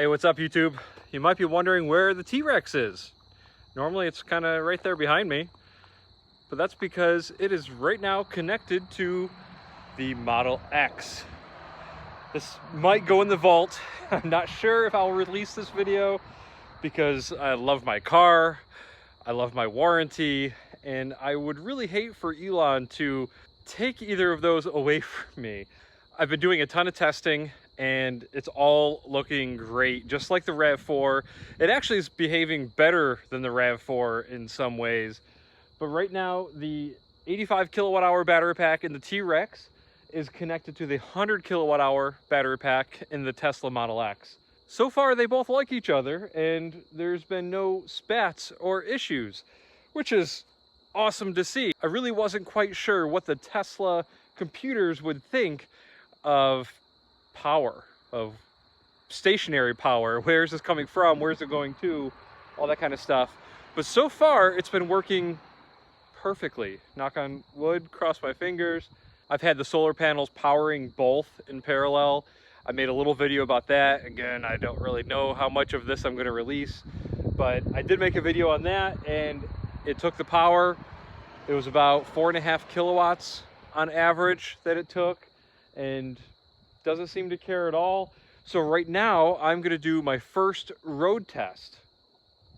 Hey, what's up YouTube? You might be wondering where the T-Rex is. Normally it's kind of right there behind me, but that's because it is right now connected to the Model X. This might go in the vault. I'm not sure if I'll release this video because I love my car, I love my warranty, and I would really hate for Elon to take either of those away from me. I've been doing a ton of testing and it's all looking great, just like the RAV4. It actually is behaving better than the RAV4 in some ways. But right now, the 85 kilowatt hour battery pack in the T-Rex is connected to the 100 kilowatt hour battery pack in the Tesla Model X. So far, they both like each other and there's been no spats or issues, which is awesome to see. I really wasn't quite sure what the Tesla computers would think of power, of stationary power. Where's this coming from? Where's it going to? All that kind of stuff. But so far, it's been working perfectly. Knock on wood, cross my fingers. I've had the solar panels powering both in parallel. I made a little video about that. Again, I don't really know how much of this I'm going to release, but I did make a video on that, and it took the power. It was about 4.5 kilowatts on average that it took, and doesn't seem to care at all. So right now I'm going to do my first road test.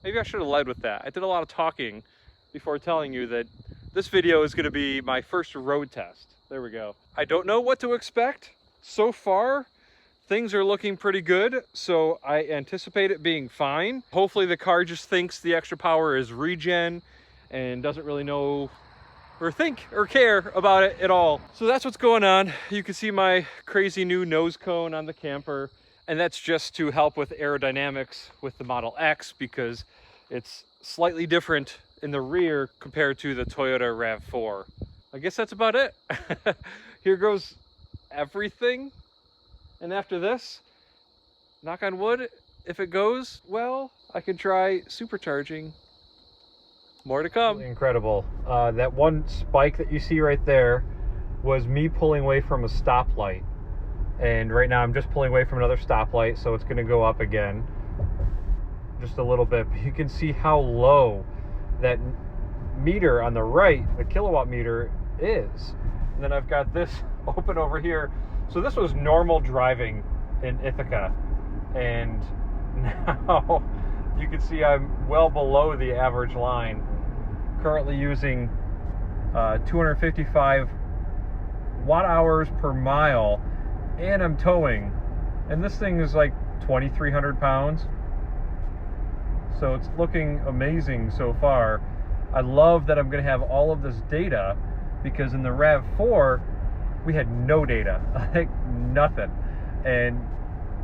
Maybe I should have led with that. I did a lot of talking before telling you that this video is going to be my first road test. There we go. I don't know what to expect. So far things are looking pretty good, so I anticipate it being fine. Hopefully the car just thinks the extra power is regen and doesn't really know or think or care about it at all. So that's what's going on. You can see my crazy new nose cone on the camper, and that's just to help with aerodynamics with the Model X because it's slightly different in the rear compared to the Toyota RAV4. I guess that's about it. Here goes everything. And after this, knock on wood, if it goes well, I can try supercharging. More to come. Incredible. That one spike that you see right there was me pulling away from a stoplight. And right now I'm just pulling away from another stoplight, so it's going to go up again just a little bit. But you can see how low that meter on the right, the kilowatt meter, is. And then I've got this open over here. So this was normal driving in Ithaca. And now you can see I'm well below the average line. Currently using 255 watt hours per mile, and I'm towing. And this thing is like 2,300 pounds. So it's looking amazing so far. I love that I'm going to have all of this data, because in the RAV4 we had no data, like nothing. And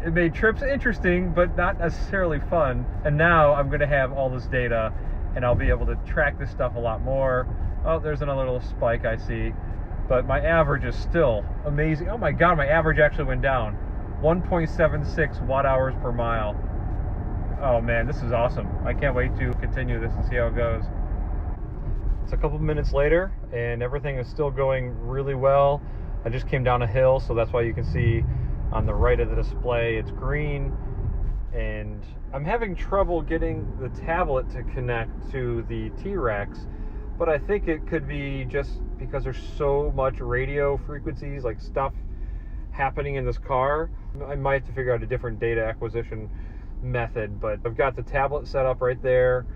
it made trips interesting, but not necessarily fun. And now I'm going to have all this data, and I'll be able to track this stuff a lot more. Oh, there's another little spike I see. But my average is still amazing. Oh my God, my average actually went down. 1.76 watt hours per mile. Oh man, this is awesome. I can't wait to continue this and see how it goes. It's a couple minutes later, and everything is still going really well. I just came down a hill, so that's why you can see on the right of the display it's green. And I'm having trouble getting the tablet to connect to the T-Rex, but I think it could be just because there's so much radio frequencies, like stuff happening in this car. I might have to figure out a different data acquisition method, but I've got the tablet set up right there.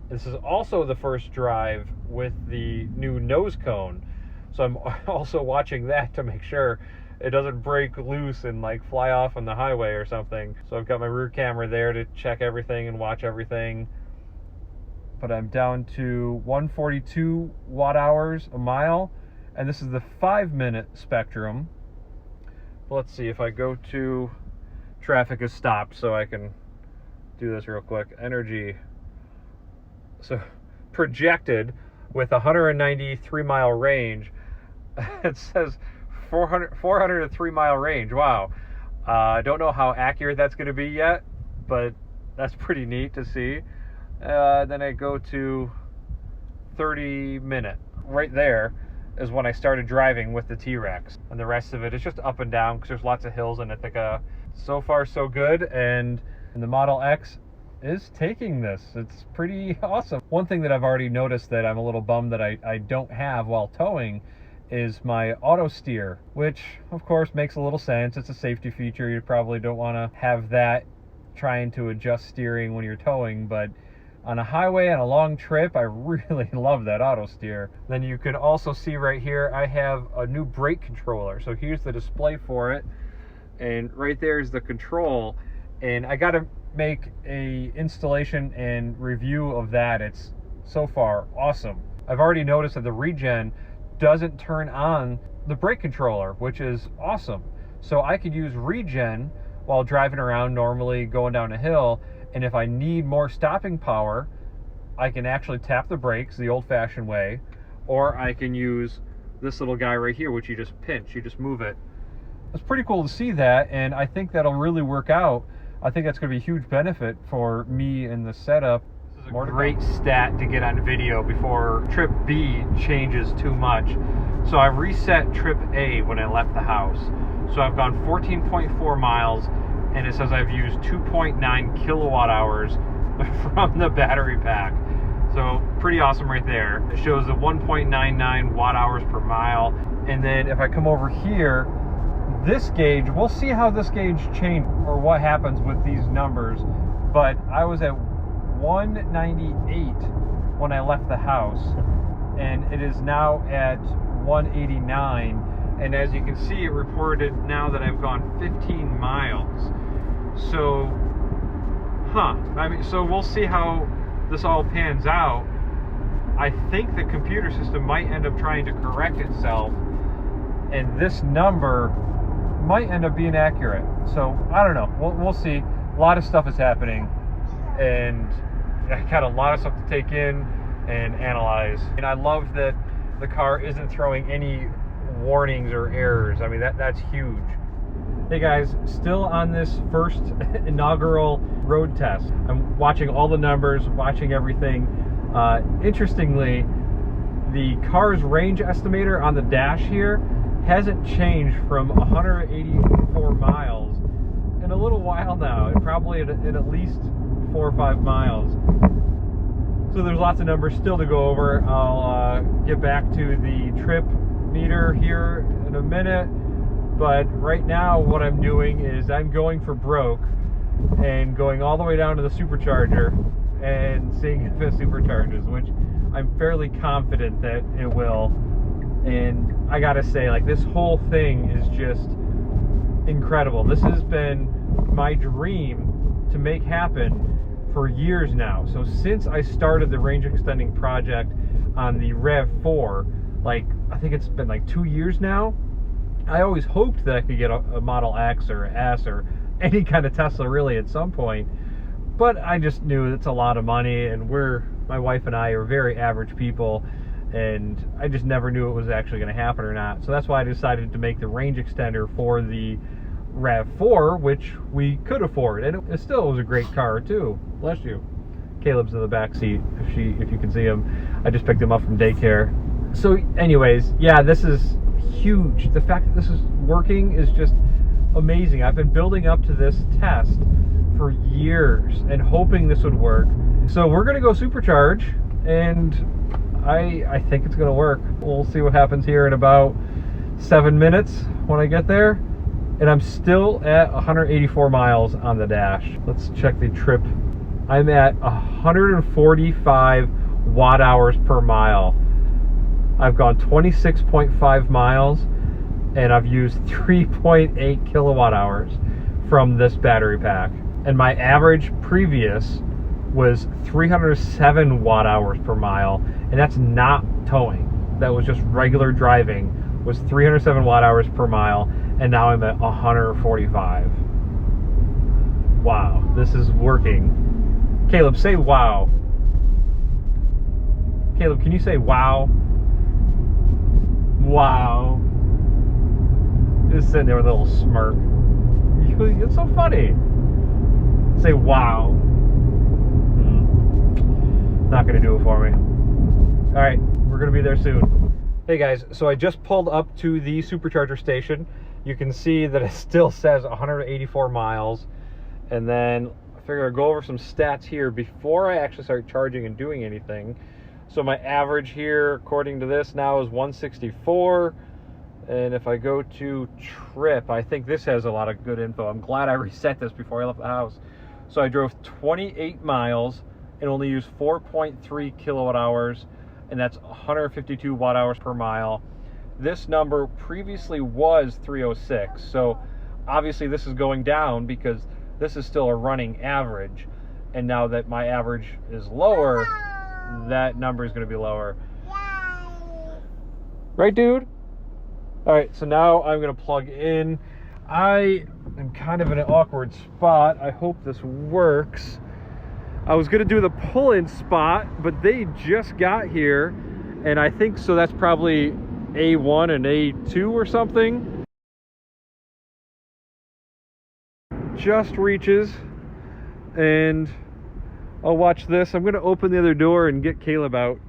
This is also the first drive with the new nose cone, so I'm also watching that to make sure it doesn't break loose and like fly off on the highway or something. So I've got my rear camera there to check everything and watch everything. But I'm down to 142 watt hours a mile, and this is the 5-minute spectrum. Let's see if I go to traffic is stopped, so I can do this real quick. Energy. So projected with 193 mile range, it says 403 mile range. Wow. I don't know how accurate that's going to be yet, but that's pretty neat to see. Then I go to 30-minute. Right there is when I started driving with the T-Rex, and the rest of it is just up and down because there's lots of hills in Ithaca. so far so good, and the Model X is taking this. It's pretty awesome. One thing that I've already noticed that I'm a little bummed that I don't have while towing is my auto steer, which of course makes a little sense. It's a safety feature. You probably don't want to have that trying to adjust steering when you're towing, but on a highway, on a long trip, I really love that auto steer. Then you can also see right here, I have a new brake controller. So here's the display for it, and right there is the control. And I got to make a installation and review of that. It's so far awesome. I've already noticed that the regen doesn't turn on the brake controller, which is awesome. So I could use regen while driving around normally, going down a hill, and if I need more stopping power, I can actually tap the brakes the old-fashioned way, or I can use this little guy right here, which you just pinch, you just move it. It's pretty cool to see that, and I think that'll really work out. I think that's going to be a huge benefit for me in the setup. This is a great stat to get on video before trip B changes too much. So I reset trip A when I left the house. So I've gone 14.4 miles, and it says I've used 2.9 kilowatt hours from the battery pack. So pretty awesome right there. It shows the 1.99 watt hours per mile. And then if I come over here, this gauge, we'll see how this gauge changes or what happens with these numbers. But I was at 198 when I left the house, and it is now at 189. And as you can see, it reported now that I've gone 15 miles. So, so we'll see how this all pans out. I think the computer system might end up trying to correct itself, and this number might end up being accurate. So, I don't know. We'll see. A lot of stuff is happening, and I got a lot of stuff to take in and analyze. And I love that the car isn't throwing any warnings or errors. I mean, that's huge. Hey guys, still on this first inaugural road test. I'm watching all the numbers, watching everything. Interestingly, the car's range estimator on the dash here hasn't changed from 184 miles in a little while now. Probably at least 4 or 5 miles. So there's lots of numbers still to go over. I'll get back to the trip meter here in a minute, but right now what I'm doing is I'm going for broke and going all the way down to the supercharger and seeing if it supercharges, which I'm fairly confident that it will. And I gotta say, like, this whole thing is just incredible. This has been my dream to make happen for years now. So since I started the range extending project on the RAV4, like, I think it's been like 2 years now, I always hoped that I could get a Model X or S or any kind of Tesla really at some point, but I just knew it's a lot of money, and my wife and I are very average people, and I just never knew it was actually going to happen or not. So that's why I decided to make the range extender for the RAV4, which we could afford, and it still was a great car too. Bless you. Caleb's in the back seat, if you can see him. I just picked him up from daycare. So anyways, yeah, this is huge. The fact that this is working is just amazing. I've been building up to this test for years and hoping this would work. So we're gonna go supercharge, and I think it's gonna work. We'll see what happens here in about 7 minutes when I get there. And I'm still at 184 miles on the dash. Let's check the trip. I'm at 145 watt hours per mile. I've gone 26.5 miles, and I've used 3.8 kilowatt hours from this battery pack. And my average previous was 307 watt hours per mile, and that's not towing. That was just regular driving, was 307 watt hours per mile, and now I'm at 145. Wow, this is working. Caleb, say wow. Caleb, can you say wow? Wow. Just sitting there with a little smirk. It's so funny. Say wow. Not gonna do it for me. Alright, we're gonna be there soon. Hey guys, so I just pulled up to the supercharger station, you can see that it still says 184 miles. And then I figure I'll go over some stats here before I actually start charging and doing anything. So my average here, according to this now, is 164. And if I go to trip, I think this has a lot of good info. I'm glad I reset this before I left the house. So I drove 28 miles and only used 4.3 kilowatt hours, and that's 152 watt hours per mile. This number previously was 306. So obviously this is going down because this is still a running average. And now that my average is lower, that number is going to be lower. Right, dude? All right, so now I'm going to plug in. I am kind of in an awkward spot. I hope this works. I was going to do the pull-in spot, but they just got here, and I think so that's probably A1 and A2 or something. Just reaches, and I'll watch this. I'm going to open the other door and get Caleb out.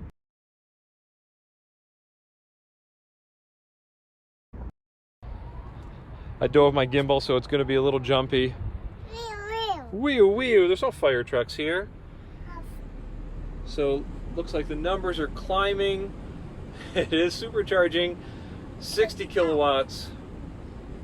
I dove my gimbal, so it's going to be a little jumpy. Wee wee, there's no fire trucks here. So looks like the numbers are climbing. It is supercharging. 60 kilowatts,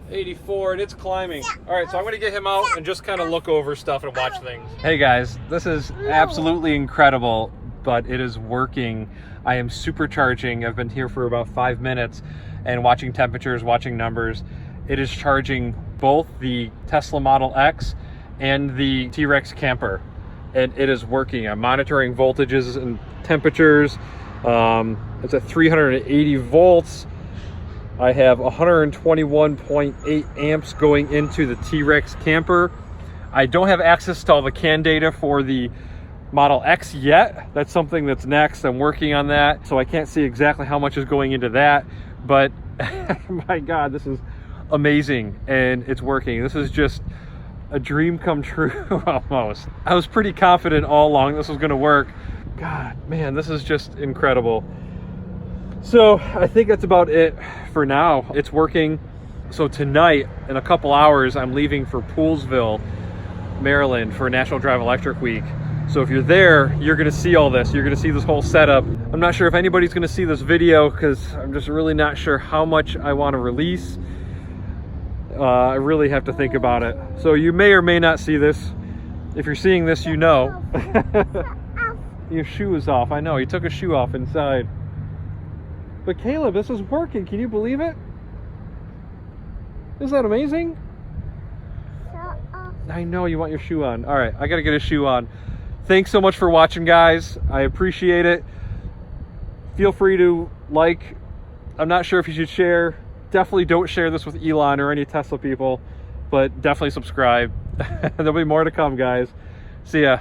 84, and it's climbing. All right, so I'm gonna get him out and just kind of look over stuff and watch things. Hey guys, this is absolutely incredible, but it is working. I am supercharging. I've been here for about 5 minutes and watching temperatures, watching numbers. It is charging both the Tesla Model X and the T-Rex camper, and it is working. I'm monitoring voltages and temperatures. It's at 380 volts. I have 121.8 amps going into the T-Rex camper. I don't have access to all the CAN data for the Model X yet. That's something that's next. I'm working on that, so I can't see exactly how much is going into that, but my God, this is amazing, and it's working. This is just a dream come true almost. I was pretty confident all along this was going to work. God, man, this is just incredible. So I think that's about it for now. It's working. So tonight, in a couple hours, I'm leaving for Poolsville, Maryland for National Drive Electric Week. So if you're there, you're gonna see all this. You're gonna see this whole setup. I'm not sure if anybody's gonna see this video because I'm just really not sure how much I wanna release. I really have to think about it. So you may or may not see this. If you're seeing this, you know. Your shoe is off. I know, he took a shoe off inside. But Caleb, this is working. Can you believe it? Isn't that amazing? I know you want your shoe on. All right, I gotta get a shoe on. Thanks so much for watching, guys. I appreciate it. Feel free to like. I'm not sure if you should share. Definitely don't share this with Elon or any Tesla people, but definitely subscribe. There'll be more to come, guys. See ya.